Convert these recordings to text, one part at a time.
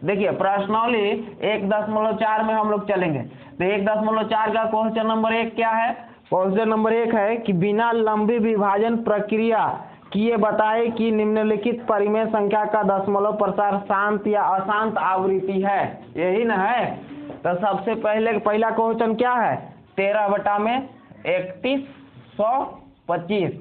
देखिए प्रश्नावली 1.4 में हम लोग चलेंगे। तो 1.4 का क्वेश्चन नंबर 1 क्या है? क्वेश्चन नंबर 1 है कि बिना लंबी विभाजन प्रक्रिया किए बताए कि निम्नलिखित परिमेय संख्या का दशमलव प्रसार शांत या अशांत आवृत्ति है। यही ना है। तो सबसे पहला क्वेश्चन क्या है? 13/3125।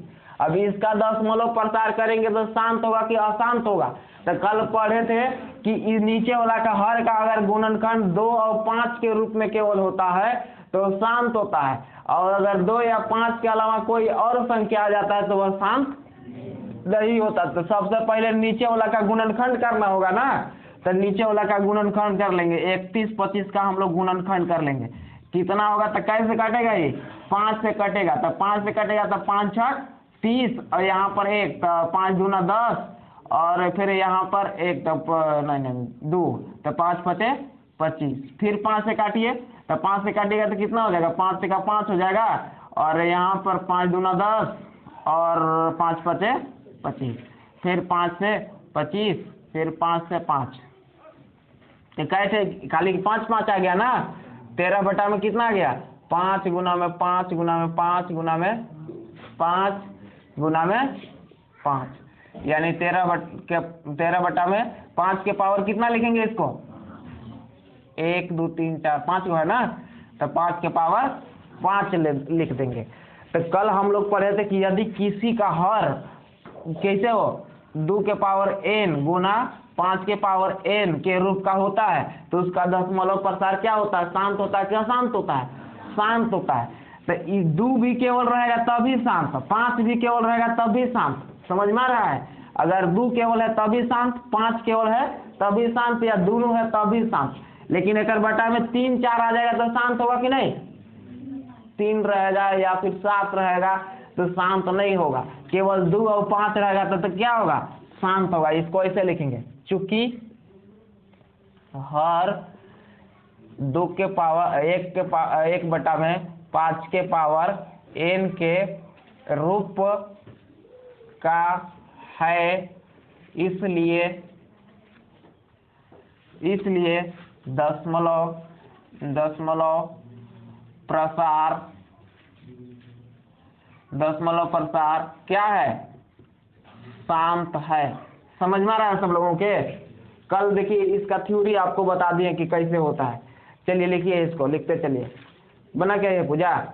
अभी इसका दशमलव प्रसार करेंगे तो शांत होगा कि अशांत होगा? तो कल पढ़े थे कि इस नीचे वाला का हर का अगर गुणनखंड 2 और 5 के रूप में केवल होता है तो शांत होता है, और अगर 2 या 5 के अलावा कोई और संख्या आ जाता है तो वह शांत नहीं होता। तो सबसे पहले नीचे वाला का गुणनखंड करना होगा ना। तो नीचे वाला का गुणनखंड कर लेंगे। 31/25 का हम लोग गुणनखंड कर लेंगे। कितना होगा? तो कैसे कटेगा? ये 5 से कटेगा। तो 5 से कटेगा तो 5 छक 30, और यहाँ पर 1, तो 5 दूना 10, और फिर यहाँ पर 1, तो 2, तो 5 पचे 25। फिर 5 से काटिए, तो 5 से काटिएगा तो कितना हो जाएगा? 5 से का 5 हो जाएगा, और यहाँ पर 5 दूना 10 और 5 पचे 25। फिर 5 से 25, फिर 5 से 5, तो कैसे खाली 5 5 आ गया ना। 13 बटा में कितना आ गया? 5 गुना में 5 गुना में 5 गुना में 5 गुना में 5, यानी 13 बटा में 5 के पावर कितना लिखेंगे इसको? 1 2 3 4 5 है ना। तो 5 के पावर 5 लिख देंगे। तो कल हम लोग पढ़े थे कि यदि किसी का हर कैसे हो 2 के पावर n गुना 5 के पावर n के रूप का होता है तो उसका दशमलव प्रसार क्या होता है? शांत होता है कि अशांत होता है? शांत होता है। तो 2 भी केवल रहेगा तभी शांत, 5 भी केवल रहेगा तभी शांत। समझ में आ रहा है? अगर 2 केवल है तभी शांत, 5 केवल है तभी शांत, या दोनों है तभी शांत। लेकिन एक बटा में 3 4 आ जाएगा तो शांत होगा कि नहीं? 3 रहेगा या फिर 7 रहेगा तो शांत नहीं होगा। केवल 2 और 5 रहेगा तो क्या होगा? शांत होगा। इसको ऐसे लिखेंगे, चूंकि हर 2 के पावर 1 बटा में 5 के पावर n के रूप का है, इसलिए दशमलव प्रसार क्या है? शांत है। समझ में आ रहा है सब लोगों के? कल देखिए इसका थ्योरी आपको बता दिए कि कैसे होता है। चलिए लिखिए, इसको लिखते चलिए। बना क्या है पूजा?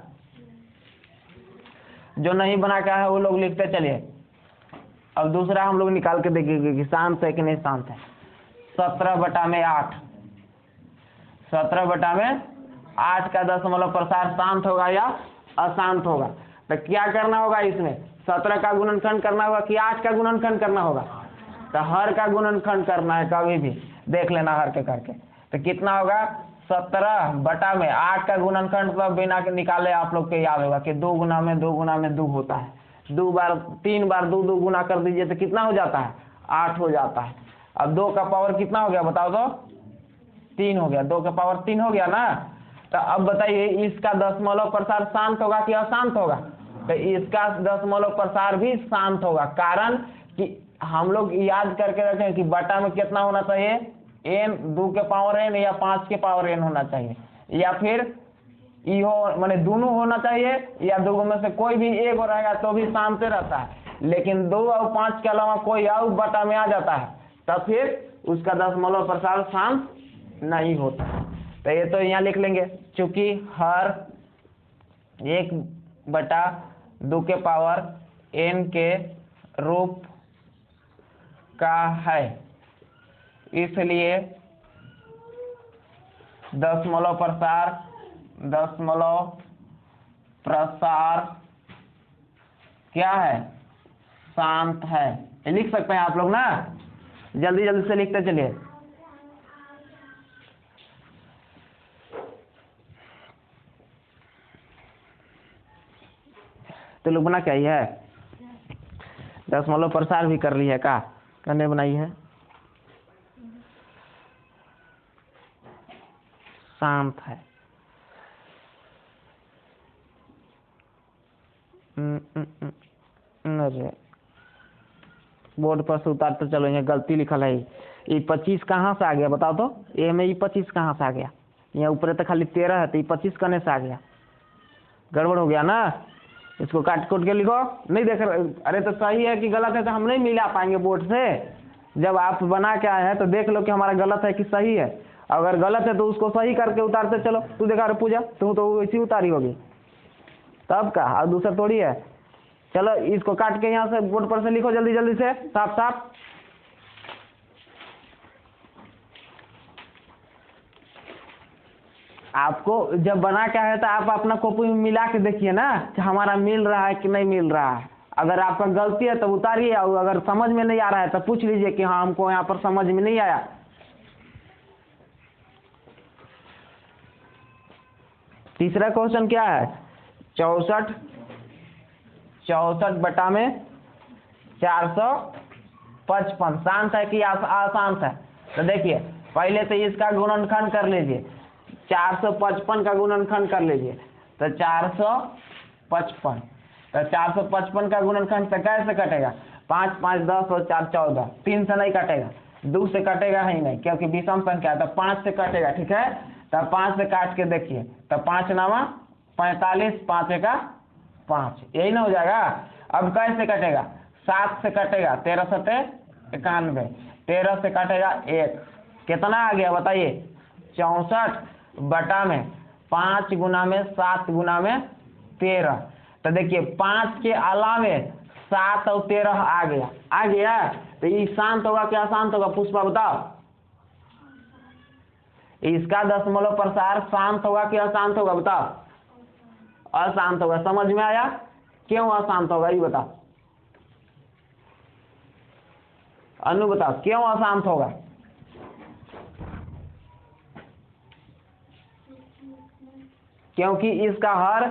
जो नहीं बना क्या है वो लोग लिखते चलिए। अब दूसरा हम लोग निकाल के देखेंगे कि शांत है कि नहीं शांत है। 17 बटा में 8, 17 बटा में 8 का दशमलव प्रसार शांत होगा या अशांत होगा? तो क्या करना होगा इसमें? 17 का गुणनखंड करना होगा कि 8 का गुणनखंड करना होगा? तो हर का गुणनखंड करना है, कभी भी देख लेना हर के करके। तो कितना होगा? 17 बटा में 8 का गुणनखंड तो बिना निकाले आप लोग के याद होगा कि 2 गुना में 2 गुना में 2 होता है। 3 बार 2 2 गुना कर दीजिए तो कितना हो जाता है? 8 हो जाता है। अब 2 का पावर कितना हो गया बताओ तो? 3 हो गया। 2 का पावर 3 हो गया ना। तो अब बताइए इसका दशमलव प्रसार शांत होगा कि अशांत होगा? तो इसका दशमलव प्रसार भी शांत होगा। कारण कि हम लोग याद करके रखें कि बटा में कितना होना चाहिए? n 2 के पावर n या 5 के पावर n होना चाहिए, या फिर इहो माने दोनों होना चाहिए, या दोनों में से कोई भी एक हो रहेगा तो भी शांत रहता है। लेकिन 2 और 5 के अलावा कोई और बटा में आ जाता है तब फिर उसका दशमलव प्रसार शांत नहीं होता। तो ये तो यहाँ लिख लेंगे, चूंकि हर 1 बटा 2 के पावर n के रूप का है, इसलिए दशमलव प्रसार क्या है? शांत है। ये लिख सकते हैं आप लोग ना। जल्दी जल्दी से लिखते चलिए। तो लोग बना क्या है? दशमलव प्रसार भी कर रही है का? करने बनाई है। शांत है। बोर्ड पर से उतार तो चलो, यहाँ गलती लिखल है। ये 25 कहाँ से आ गया बताओ तो? ए में ये 25 कहाँ से आ गया? यहाँ ऊपर तो खाली 13 है, तो ये 25 कहाँ से आ गया? गड़बड़ हो गया ना। इसको काट कोट के लिखो। नहीं देख रहे? अरे तो सही है कि गलत है तो हम नहीं मिला पाएंगे बोर्ड से। जब आप बना के आए हैं तो देख लो कि हमारा गलत है कि सही है। अगर गलत है तो उसको सही करके उतारते चलो। तू देखा रे पूजा, तू तो वैसी उतारी होगी तब का, और दूसरा थोड़ी है। चलो इसको काट के यहाँ से बोर्ड पर से लिखो जल्दी जल्दी से, साफ साफ। आपको जब बना के आया तो आप अपना कॉपी में मिला के देखिए ना कि हमारा मिल रहा है कि नहीं मिल रहा है। अगर आपका गलती है तो उतारिए, और अगर समझ में नहीं आ रहा है तो पूछ लीजिए कि हाँ हमको यहाँ पर समझ में नहीं आया। तीसरा क्वेश्चन क्या है? 64 बटा में 455 शांत है कि अशांत है? तो देखिए पहले तो इसका गुणनखंड कर लीजिए। 455 का गुणनखंड कर लीजिए तो 455। तो 455 का गुणनखंड से कैसे कटेगा? 5 5 10 और 4 14। 3 से नहीं कटेगा, 2 से कटेगा ही नहीं क्योंकि विषम संख्या है। तो 5 से कटेगा, ठीक है। तो 5 से काट के देखिए तो 5 नामा 45, 5 का 5, यही ना हो जाएगा। अब कैसे कटेगा? 7 से कटेगा, 13 सते 91, 13 से कटेगा 1, कितना आ गया बताइए? 64 बटा में 5 गुना में 7 गुना में 13। तो देखिए 5 के अलावे 7 और 13 आ गया, आ गया। तो ये शांत होगा क्या अशांत होगा? पुष्पा बताओ। इसका दशमलव प्रसार शांत होगा कि अशांत होगा? बताओ। अशांत होगा। समझ में आया? क्यों अशांत होगा ये बताओ। अनु बताओ क्यों अशांत होगा? क्योंकि इसका हर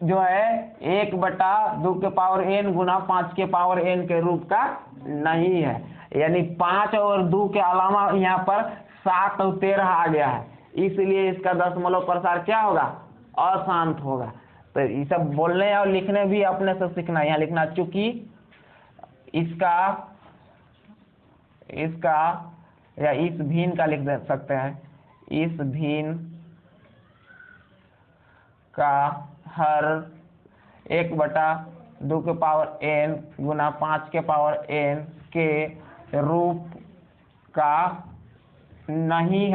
जो है 1/2 के पावर n गुना 5 के पावर n के रूप का नहीं है। यानी 5 और 2 के अलावा यहाँ पर 7 और 13 आ गया है, इसलिए इसका दशमलव प्रसार क्या होगा? अशांत होगा। तो ये सब बोलने और लिखने भी अपने से सीखना। यहाँ लिखना चूंकि इसका या इस भिन्न का लिख दे सकते हैं। इस भिन्न का हर 1/2 के पावर n गुना 5 के पावर n के रूप का नहीं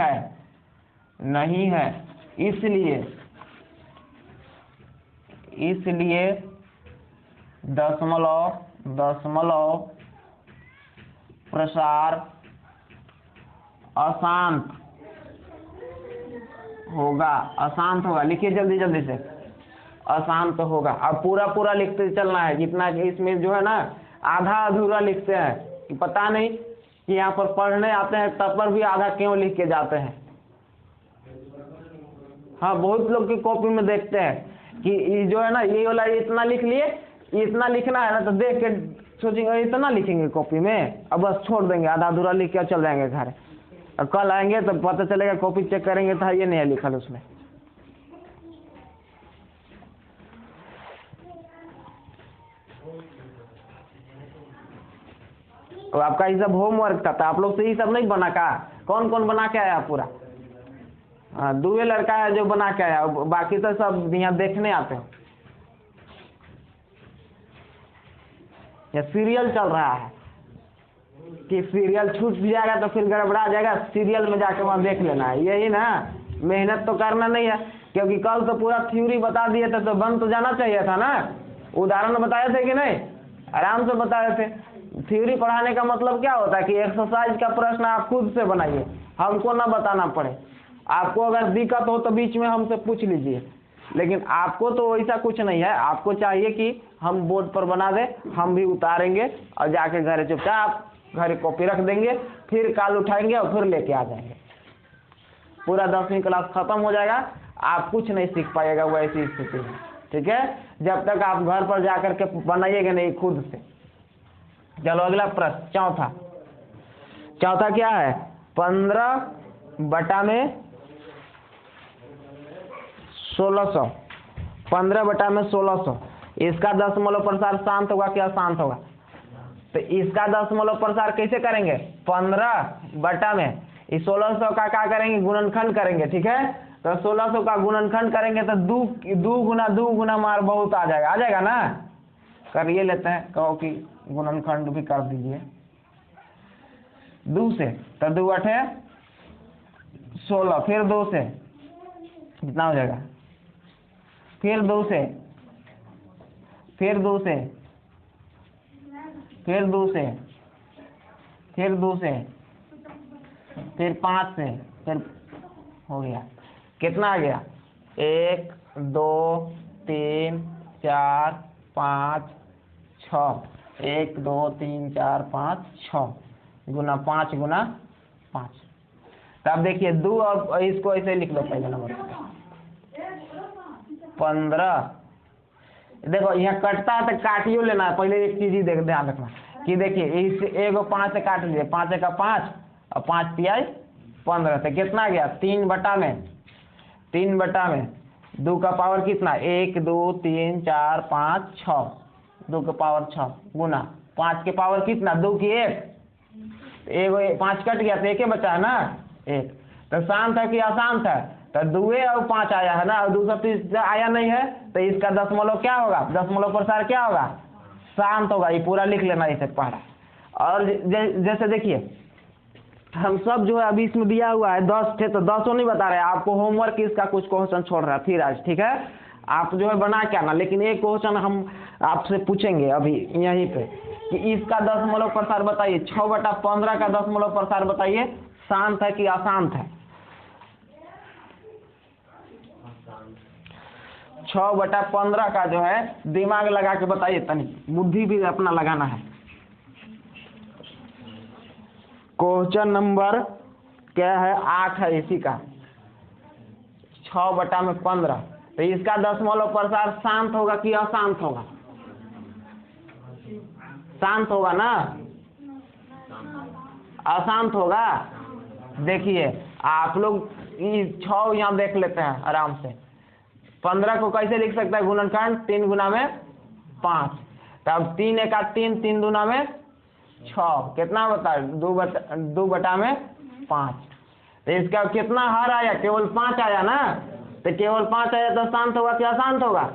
है, इसलिए दशमलव प्रसार अशांत होगा। लिखिए जल्दी जल्दी से, अशांत होगा। अब पूरा लिखते चलना है। जितना इसमें जो है ना आधा अधूरा लिखते हैं कि पता नहीं कि यहाँ पर पढ़ने आते हैं तब पर भी आधा क्यों लिख के जाते हैं। हाँ, बहुत लोग की कॉपी में देखते हैं कि जो है ना ये वाला इतना लिख लिए, इतना लिखना है ना, तो देख के सोचेंगे इतना लिखेंगे कॉपी में, अब बस छोड़ देंगे, आधा अधूरा लिख के चल जाएंगे घर। और कल आएंगे तो पता चलेगा कॉपी चेक करेंगे तो ये नहीं है लिखल उसमें। तो आपका ये सब होमवर्क था, तो आप लोग से ये सब नहीं बना का? कौन कौन बना के आया पूरा? हाँ, 2 लड़का है जो बना के आया, बाकी तो सब यहाँ देखने आते हैं। ये सीरियल चल रहा है कि सीरियल छूट जाएगा तो फिर गड़बड़ा जाएगा, सीरियल में जाके वहाँ देख लेना है, यही ना। मेहनत तो करना नहीं है, क्योंकि कल तो पूरा थ्योरी बता दिए थे तो बन तो जाना चाहिए था ना। उदाहरण बताए थे कि नहीं? आराम से बताए थे। थ्योरी पढ़ाने का मतलब क्या होता है कि एक्सरसाइज का प्रश्न आप खुद से बनाइए, हमको ना बताना पड़े। आपको अगर दिक्कत हो तो बीच में हमसे पूछ लीजिए, लेकिन आपको तो ऐसा कुछ नहीं है। आपको चाहिए कि हम बोर्ड पर बना दें, हम भी उतारेंगे और जाके घर चुपचाप घर कॉपी रख देंगे, फिर काल उठाएंगे और फिर लेके आ जाएंगे। पूरा 10वीं क्लास खत्म हो जाएगा, आप कुछ नहीं सीख पाएगा वैसी स्थिति में, ठीक है, जब तक आप घर पर जाकर के बनाइएगा नहीं खुद से। चलो अगला प्रश्न, चौथा क्या है? 15 बटा में 1600। 15 बटा में 1600, इसका दशमलव प्रसार शांत होगा क्या अशांत होगा? तो इसका दशमलव प्रसार कैसे करेंगे? 15 बटा में इस 1600 का क्या करेंगे? गुणनखंड करेंगे। ठीक है, तो 1600 का गुणनखंड करेंगे तो दू गुना मार बहुत आ जाएगा ना। करिए लेते हैं, कहो कि गुणनखंड भी कर दीजिए 2 से, तो 2 8 16, फिर 2 से कितना हो जाएगा? फिर 2 से, फिर 2 से, फिर 2 से, फिर 2 से, फिर 5 से, फिर हो गया। कितना आ गया? 1 2 3 4 5 6, 1 2 3 4 5 6 गुना 5 गुना 5। तब देखिए 2 और इसको ऐसे लिख लो पहले नंबर 15। देखो यहाँ कटता है तो काटियो लेना है। पहले एक चीज ही ध्यान रखना कि देखिए इस 1 को 5 से काट लीजिए, 5 का 5 और 5 तिहाई 15, तो कितना गया? 3 बटा में 2 का पावर कितना? 1 2 3 4 5 6, 2 का पावर 6 गुना 5 के पावर कितना? 2 की 1, 5 कट गया तो 1 बचा है ना 1। तो शांत है कि अशांत है? तो 2 और 5 आया है ना, और 230 आया नहीं है, तो इसका दशमलव क्या होगा? दशमलव प्रसार क्या होगा? शांत होगा। ये पूरा लिख लेना इसे पहला। और जैसे देखिए हम सब जो है अभी इसमें दिया हुआ है 10 थे, तो 10 नहीं बता रहे, आपको होमवर्क इसका कुछ क्वेश्चन छोड़ रहा है फिर आज। ठीक है, आप जो है बना के आना, लेकिन एक क्वेश्चन हम आपसे पूछेंगे अभी यहीं पे कि इसका दशमलव प्रसार बताइए। 6 बटा 15 का दशमलव प्रसार बताइए, शांत है कि अशांत है? 6 बटा 15 का जो है दिमाग लगा के बताइए, तनी बुद्धि भी अपना लगाना है। क्वेश्चन नंबर क्या है? 8 है इसी का। 6 बटा में 15, तो इसका दशमलव प्रसार शांत होगा कि अशांत होगा? शांत होगा ना, अशांत होगा? देखिए आप लोग 6 यहाँ देख लेते हैं आराम से। 15 को कैसे लिख सकता है गुणनखंड? 3 गुना में 5, तब 3 1 3, 3 दूना में 6, कितना बता? 2 बटा में 5। तो इसका कितना हर आया? केवल 5 आया ना, तो केवल 5 आया तो शांत होगा कि अशांत होगा?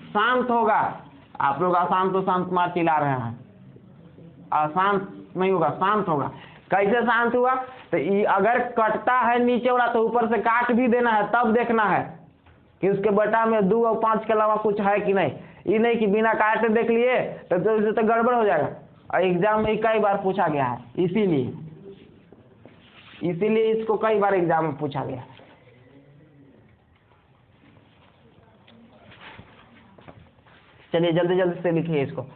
शांत होगा। आप लोग अशांत तो शांत मार चिल्ला रहे हैं, अशांत नहीं होगा, शांत होगा। कैसे शांत हुआ? तो अगर कटता है नीचे वाला तो ऊपर से काट भी देना है, तब देखना है कि उसके बटा में 2 और 5 के अलावा कुछ है कि नहीं। ये नहीं कि बिना काटे देख लिए तो गड़बड़ हो जाएगा। और एग्जाम में कई बार पूछा गया है, इसीलिए इसको कई बार एग्जाम में पूछा गया। चलिए जल्दी जल्दी से लिखिए इसको।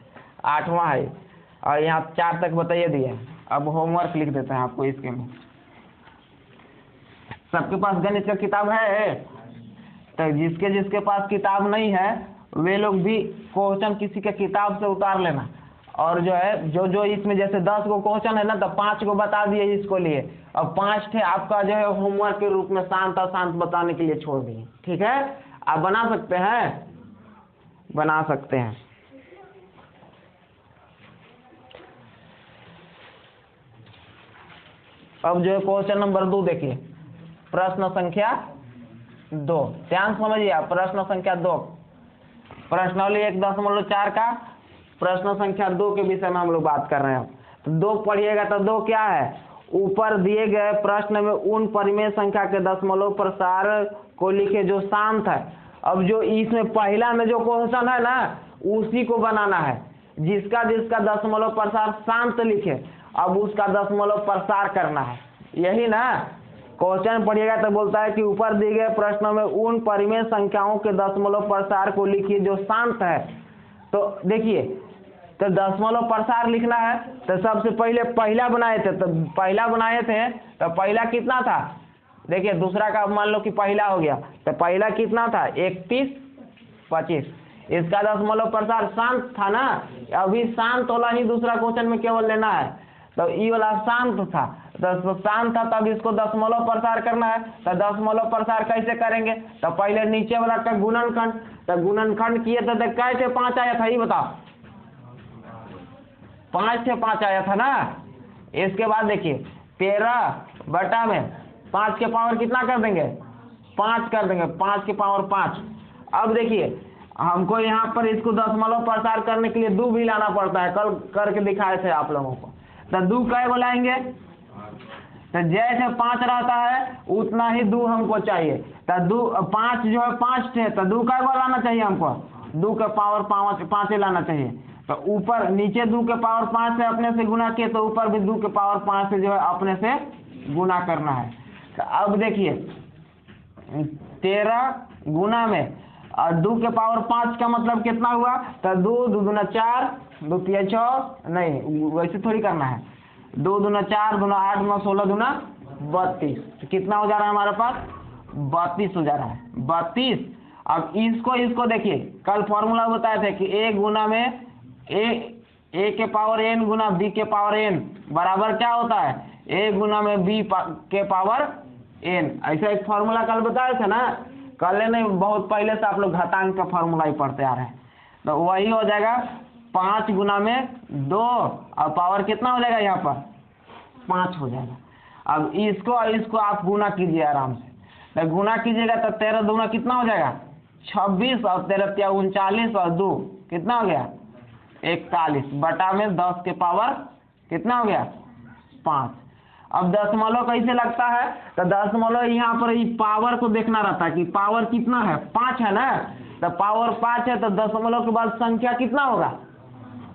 8वां है और यहाँ 4 तक बताइए दिए। अब होमवर्क लिख देते हैं आपको इसके में। सबके पास गणित का किताब है? तो जिसके पास किताब नहीं है वे लोग भी क्वेश्चन किसी के किताब से उतार लेना। और जो है जो इसमें जैसे 10 को क्वेश्चन है ना, तो 5 को बता दिए इसको लिए, और 5 थे आपका जो है होमवर्क के रूप में शांत अशांत बताने के लिए छोड़ दिए। ठीक है, आप बना सकते हैं, बना सकते हैं। अब जो है क्वेश्चन नंबर 2 देखिए, प्रश्न संख्या 2, ध्यान समझिए आप। प्रश्न संख्या 2 प्रश्नावली 1.4 का प्रश्न संख्या 2 के विषय में हम लोग बात कर रहे हैं। तो 2 पढ़िएगा तो 2 क्या है? ऊपर दिए गए प्रश्न में उन परिमेय संख्या के दशमलव प्रसार को लिखे जो शांत है। अब जो इसमें पहला में जो क्वेश्चन है ना, उसी को बनाना है। जिसका दशमलव प्रसार शांत लिखे, अब उसका दशमलव प्रसार करना है, यही ना। क्वेश्चन पढ़िएगा तो बोलता है कि ऊपर दिए गए प्रश्नों में उन परिमेय संख्याओं के दशमलव प्रसार को लिखिए जो शांत है। तो देखिए, तो दशमलव प्रसार लिखना है तो सबसे पहले पहला बनाए थे, तो पहला कितना था? देखिए दूसरा का मान लो कि पहला हो गया, तो पहला कितना था? 31 25। इसका दशमलव प्रसार शांत था ना, अभी शांत वाला ही दूसरा क्वेश्चन में केवल लेना है। तो ई वाला शांत था, तो शांत था, तब इसको दशमलव प्रसार करना है। तो दशमलव प्रसार कैसे करेंगे? तो पहले नीचे वाला का गुणनखंड, तो गुणनखंड किए थे तो कैसे 5 आया था, ये बताओ। 5 से 5 आया था ना। इसके बाद देखिए 13 बटा में 5 के पावर कितना कर देंगे, 5 कर देंगे, 5 के पावर 5। अब देखिए हमको यहाँ पर इसको दशमलव प्रसार करने के लिए 2 भी लाना पड़ता है, कल करके दिखाए थे आप लोगों को। तो 2 कै गो लाएंगे, तो जैसे 5 रहता है उतना ही 2 हमको चाहिए। तो 2 5 जो है 5 थे, तो 2 कै गो लाना चाहिए हमको, 2 के पावर 5 ही लाना चाहिए। तो ऊपर नीचे 2 के पावर 5 से अपने से गुना किए, तो ऊपर भी 2 के पावर 5 से जो है अपने से गुना करना है। तो अब देखिए 13 गुना में और 2 के पावर 5 का मतलब कितना हुआ, तो 2 2 दूना 4, 2 तिया 6, नहीं वैसे थोड़ी करना है, 2 दूना 4, 2 8, 9 16 दूना 32। तो कितना हो जा रहा है हमारे पास, 32 हो जा रहा है, 32। अब इसको देखिए कल फॉर्मूला बताए थे कि a गुना में a के पावर n गुना b के पावर n बराबर क्या होता है, a गुना में b के पावर n। ऐसा एक फॉर्मूला कल बताए थे ना, कल नहीं बहुत पहले से आप लोग घातांक का फॉर्मूला ही पढ़ते आ रहे हैं। तो वही हो जाएगा 5 गुना में 2 और पावर कितना हो जाएगा यहाँ पर 5 हो जाएगा। अब इसको आप गुना कीजिए आराम से, तो गुना कीजिएगा तो 13 दूना कितना हो जाएगा 26 और 13 तिया 39 और 2 कितना हो गया 41 बटा में 10 के पावर कितना हो गया 5। अब दशमलव कैसे लगता है, तो दशमलव यहाँ पर पावर को देखना रहता है कि पावर कितना है, 5 है ना, तो पावर 5 है तो दशमलव के बाद संख्या कितना होगा,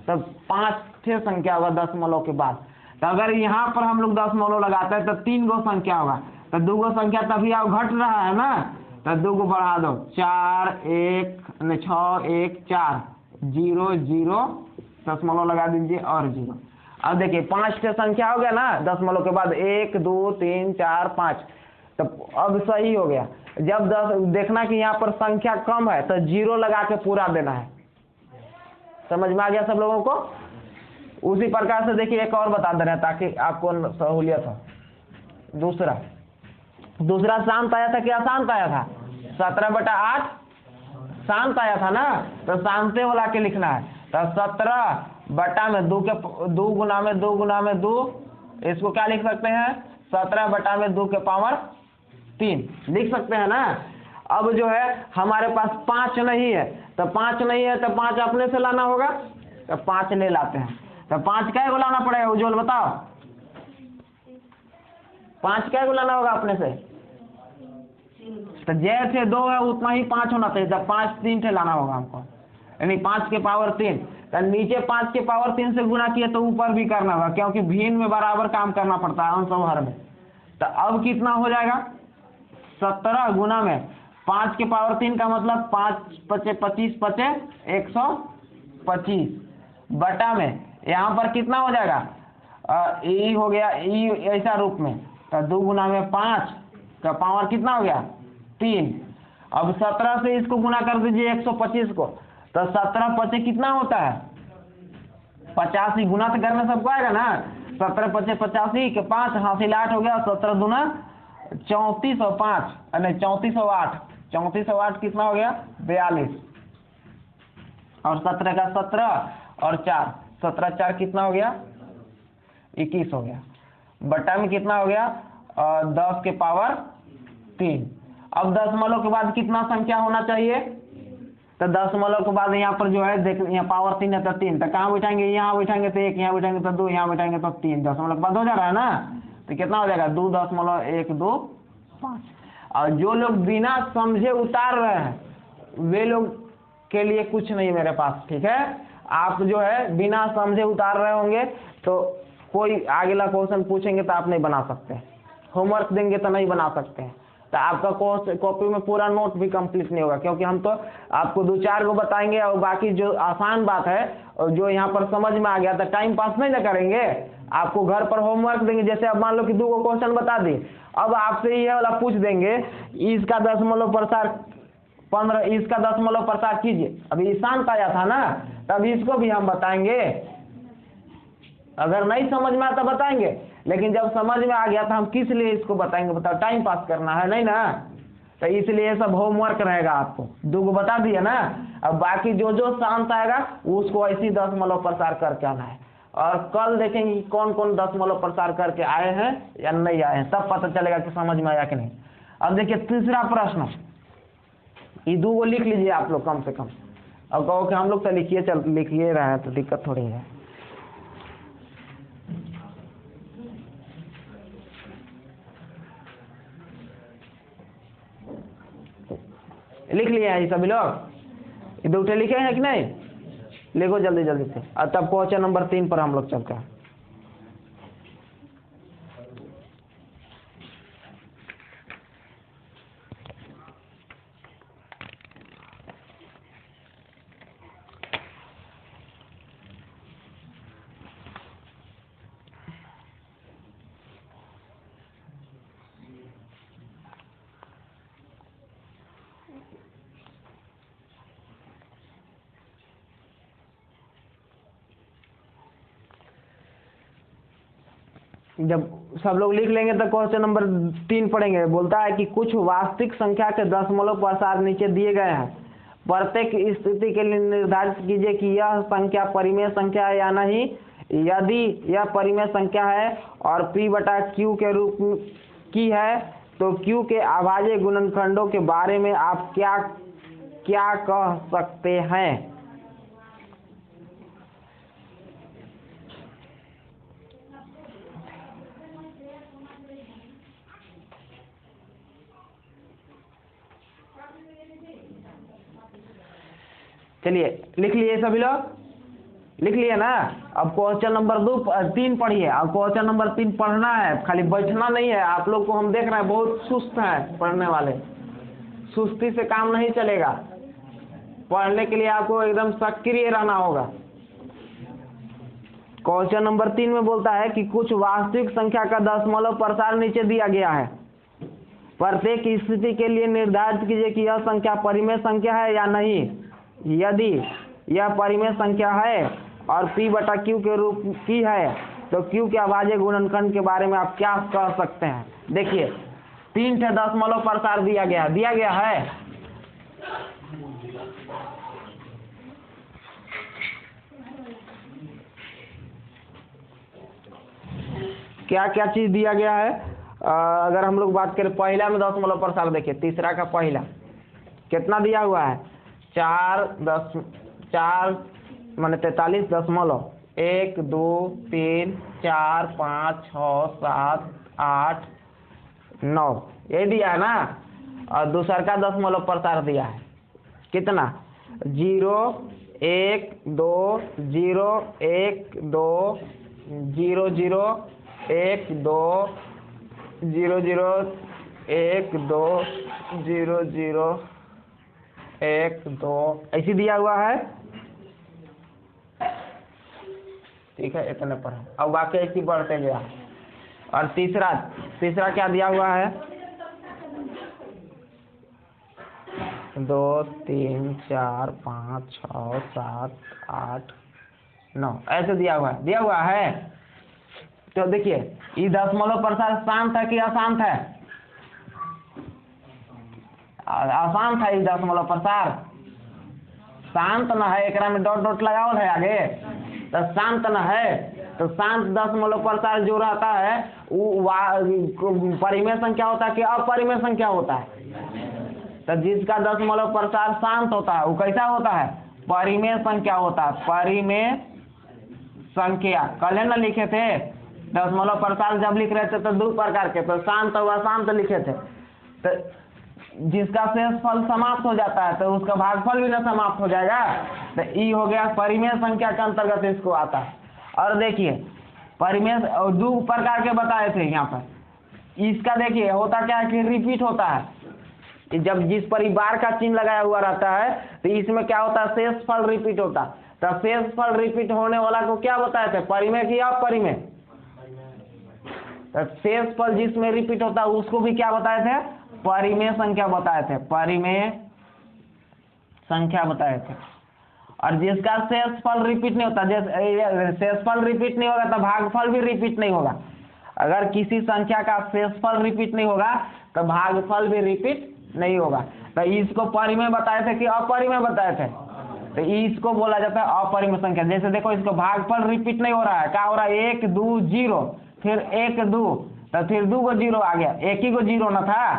तो 5 संख्या होगा दशमलव के बाद। तो अगर यहाँ पर हम लोग दशमलव लगाते हैं तो 3 गो संख्या होगा, तो 2 गो संख्या तभी आप घट रहा है ना, तो 2 को बढ़ा दो 4 1 6 1 4 0 0 दशमलव लगा दीजिए और 0। अब देखिए 5 की संख्या हो गया ना दशमलव के बाद 1 2 3 4 5, तो अब सही हो गया। जब देखना कि यहाँ पर संख्या कम है तो 0 लगा के पूरा देना है। समझ में आ गया सब लोगों को। उसी प्रकार से देखिए एक और बता दे रहे हैं ताकि आपको सहूलियत हो। दूसरा शांत आया था कि अशांत आया था, 17/8 शांत आया था ना, तो शांते वाला के लिखना है। तो 17 बटा में 2 गुना में 2 गुना में 2, इसको क्या लिख सकते हैं 17 बटा में 2 के पावर 3 लिख सकते हैं ना। अब जो है हमारे पास 5 नहीं है, तो 5 नहीं है तो 5 अपने से लाना होगा, तो 5 ले लाते हैं। तो 5 क्या को लाना पड़ेगा उज्जवल बताओ, 5 क्या को लाना होगा अपने से, तो जैसे 2 है उतना ही 5 होना चाहिए, तो 5 3 से लाना होगा हमको, यानी 5 के पावर 3। तो नीचे 5 के पावर 3 से गुना किए तो ऊपर भी करना होगा, क्योंकि भिन्न में बराबर काम करना पड़ता है अंश और हर में। तो अब कितना हो जाएगा 17 गुना में 5 के पावर 3 का मतलब 5 5 25 25 125 बटा में यहाँ पर कितना हो जाएगा ई हो गया, ई ऐसा रूप में, तो 2 गुना में 5 का पावर कितना हो गया 3। अब 17 से इसको गुना कर दीजिए 125 को, तो 17 25 कितना होता है 85, गुना से करने सबको आएगा ना, 17 25 85 के 5 हासिल 8 हो गया, 17 दूना 34 और 5 नहीं 34 और 8, 34 और 8 कितना हो गया 42 और 17 का 17 और 4 17 4 कितना हो गया 21 हो गया, बटा में कितना हो गया 10 के पावर 3। अब दशमलव के बाद कितना संख्या होना चाहिए, तो दशमलव के बाद यहाँ पर जो है देख यहाँ पावर 3 है तो 3, तो कहाँ बैठाएंगे, यहाँ बैठाएंगे तो 1, यहाँ बैठाएंगे तो 2, यहाँ बैठाएंगे तो 3, दशमलव के बाद हो जा रहा है ना, तो कितना हो जाएगा 2.125। और जो लोग बिना समझे उतार रहे हैं वे लोग के लिए कुछ नहीं मेरे पास, ठीक है। आप जो है बिना समझे उतार रहे होंगे तो कोई अगला क्वेश्चन पूछेंगे तो आप नहीं बना सकते, होमवर्क देंगे तो नहीं बना सकते हैं, तो आपका कॉपी में पूरा नोट भी कंप्लीट नहीं होगा, क्योंकि हम तो आपको 2-4 को बताएंगे और बाकी जो आसान बात है और जो यहाँ पर समझ में आ गया तो टाइम पास नहीं ना करेंगे, आपको घर पर होमवर्क देंगे। जैसे अब मान लो कि 2 को क्वेश्चन बता दी, अब आपसे ये वाला पूछ देंगे इसका दशमलव प्रसार 15, इसका दशमलव प्रसार कीजिए, अभी शांत आया था ना, तब इसको भी हम बताएंगे। अगर नहीं समझ में आता बताएंगे, लेकिन जब समझ में आ गया तो हम किस लिए इसको बताएंगे, बताओ टाइम पास करना है नहीं ना, तो इसलिए ये सब होमवर्क रहेगा। आपको 2 को बता दिया ना, अब बाकी जो जो शांत आएगा उसको ऐसी दशमलव प्रसार करके आना है। और कल देखेंगे कि कौन कौन दशमलव प्रसार करके आए हैं या नहीं आए हैं, तब पता चलेगा कि समझ में आया कि नहीं। अब देखिए तीसरा प्रश्न, ये 2 को लिख लीजिए आप लोग कम से कम। अब कहो कि हम लोग तो लिखिए रहे हैं तो दिक्कत थोड़ी है। लिख लिए हैं ये सभी लोग, ये 2 लिखे हैं कि नहीं? लिखो जल्दी जल्दी से। और तब क्वेश्चन नंबर 3 पर हम लोग चलते हैं। जब सब लोग लिख लेंगे तो क्वेश्चन नंबर 3 पढ़ेंगे। बोलता है कि कुछ वास्तविक संख्या के दशमलव प्रसार नीचे दिए गए हैं। प्रत्येक स्थिति के लिए निर्धारित कीजिए कि यह संख्या परिमेय संख्या है या नहीं। यदि यह परिमेय संख्या है और p बटा q के रूप की है तो q के अभाज्य गुणनखंडों के बारे में आप क्या क्या कह सकते हैं? चलिए लिख लिए सभी लोग, लिख लिए ना। अब क्वेश्चन नंबर 3 पढ़िए। अब क्वेश्चन नंबर 3 पढ़ना है, खाली बैठना नहीं है। आप लोग को हम देख रहे हैं बहुत सुस्त है पढ़ने वाले, सुस्ती से काम नहीं चलेगा। पढ़ने के लिए आपको एकदम सक्रिय रहना होगा। क्वेश्चन नंबर 3 में बोलता है कि कुछ वास्तविक संख्या का दशमलव प्रसार नीचे दिया गया है। प्रत्येक स्थिति के लिए निर्धारित कीजिए कि यह संख्या परिमेय संख्या है या नहीं। यदि यह परिमेय संख्या है और p बटा q के रूप की है तो q के अभाज्य गुणनखंड के बारे में आप क्या कह सकते हैं? देखिए 3 दशमलव प्रसार दिया गया है। क्या क्या चीज दिया गया है? अगर हम लोग बात करें पहला में दशमलव प्रसार, देखिए तीसरा का पहला कितना दिया हुआ है? 4 माने 43 दशमलव 1 2 3 4 5 6 7 8 9 ये दिया है ना। और दूसरा का दशमलव प्रसार दिया है कितना? 0 1 2 0 1 2 0 0 1 2 0 0 1 2 0 0 1 2 ऐसी दिया हुआ है। ठीक है, इतने पर है। अब बाकी ऐसी बढ़ते गया। और तीसरा क्या दिया हुआ है? 2 3 4 5 6 7 8 9 ऐसे दिया हुआ है। तो देखिए ये दशमलव प्रसार शांत है कि अशांत है? अशांत है। ये दशमलव प्रसार शांत न है, एकरा में डॉट डॉट लगावल है आगे, तो शांत न है। तो शांत दशमलव प्रसार जो रहता है वो परिमेय संख्या होता है कि अपरिमेय संख्या होता है? तो जिसका दशमलव प्रसार शांत होता है वो कैसा होता है? परिमेय संख्या होता है। परिमेय संख्या कल है ना लिखे थे, दशमलव प्रसार जब लिख रहे थे तो 2 प्रकार के, तो शांत और अशांत लिखे थे। तो जिसका शेष फल समाप्त हो जाता है तो उसका भागफल भी ना समाप्त हो जाएगा। तो ई हो गया परिमेय संख्या के अंतर्गत इसको आता है। और देखिए परिमेय 2 प्रकार के बताए थे यहाँ पर। इसका देखिए होता क्या है कि रिपीट होता है। जब जिस परिवार का चिन्ह लगाया हुआ रहता है तो इसमें क्या होता है? शेष फल रिपीट होता। तो शेष फल रिपीट होने वाला को क्या बताए थे? परिमेय की अपरिमेय? तो शेष फल जिसमें रिपीट होता है उसको भी क्या बताए थे? परिमेय संख्या बताए थे। परिमेय संख्या बताए थे। और जिसका शेष फल रिपीट नहीं होता, जैसे शेष फल रिपीट नहीं होगा तो भागफल भी रिपीट नहीं होगा। अगर किसी संख्या का शेष फल रिपीट नहीं होगा तो भागफल भी रिपीट नहीं होगा। तो इसको परिमेय बताए थे कि अपरिमेय बताए थे? तो इसको बोला जाता है अपरिमेय संख्या। जैसे देखो इसको भागफल रिपीट नहीं हो रहा है, क्या हो रहा है 1 2 0, फिर 1 2, तो फिर 2 को 0 आ गया, एक ही को 0 ना था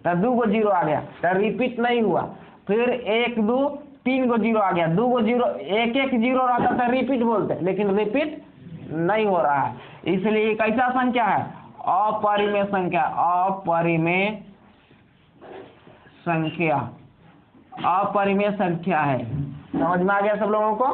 तो 2 को 0 आ गया, तो रिपीट नहीं हुआ। फिर 1 2 3 को 0 आ गया, 2 को 0, एक 0 रहता था रिपीट बोलते, लेकिन रिपीट नहीं हो रहा है, इसलिए ये कैसा संख्या है? अपरिमेय संख्या। अपरिमेय संख्या, अपरिमेय संख्या है। समझ में आ गया सब लोगों को?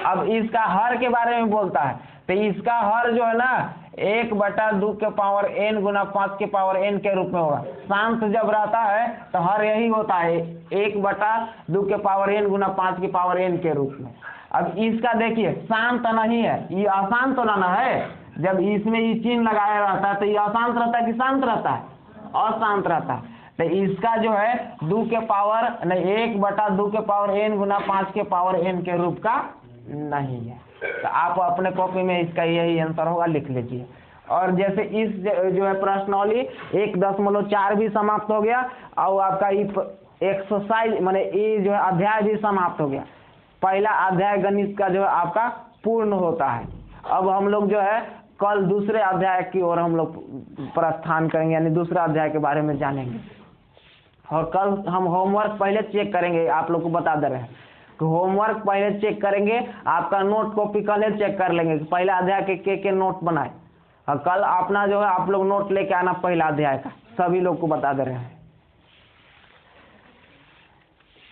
अब इसका हर के बारे में बोलता है, तो इसका हर जो है ना 1/2 के पावर n गुना 5 के पावर n के रूप में होगा। शांत जब रहता है तो हर यही होता है 1/2 के पावर n गुना 5 के पावर n के रूप में। अब इसका देखिए शांत नहीं है, ये अशांत होना है। जब इसमें ये चिन्ह लगाया रहता है तो ये अशांत रहता है कि शांत रहता है? अशांत रहता है। तो इसका जो है 2 के पावर नहीं 1/2 के पावर n गुना 5 के पावर n के रूप का नहीं है। तो आप अपने कॉपी में इसका यही आंसर होगा, लिख लीजिए। और जैसे इस जो है प्रश्नावली 1.4 भी समाप्त हो गया और आपका एक्सरसाइज माने ये जो है अध्याय भी समाप्त हो गया। पहला अध्याय गणित का जो है आपका पूर्ण होता है। अब हम लोग जो है कल दूसरे अध्याय की ओर हम लोग प्रस्थान करेंगे, यानी दूसरा अध्याय के बारे में जानेंगे। और कल हम होमवर्क पहले चेक करेंगे, आप लोग को बता दे रहे हैं कि होमवर्क पहले चेक करेंगे, आपका नोट कॉपी कल चेक कर लेंगे कि पहला अध्याय के नोट बनाए। और कल अपना जो है आप लोग नोट लेके आना पहला अध्याय का, सभी लोग को बता दे रहे हैं।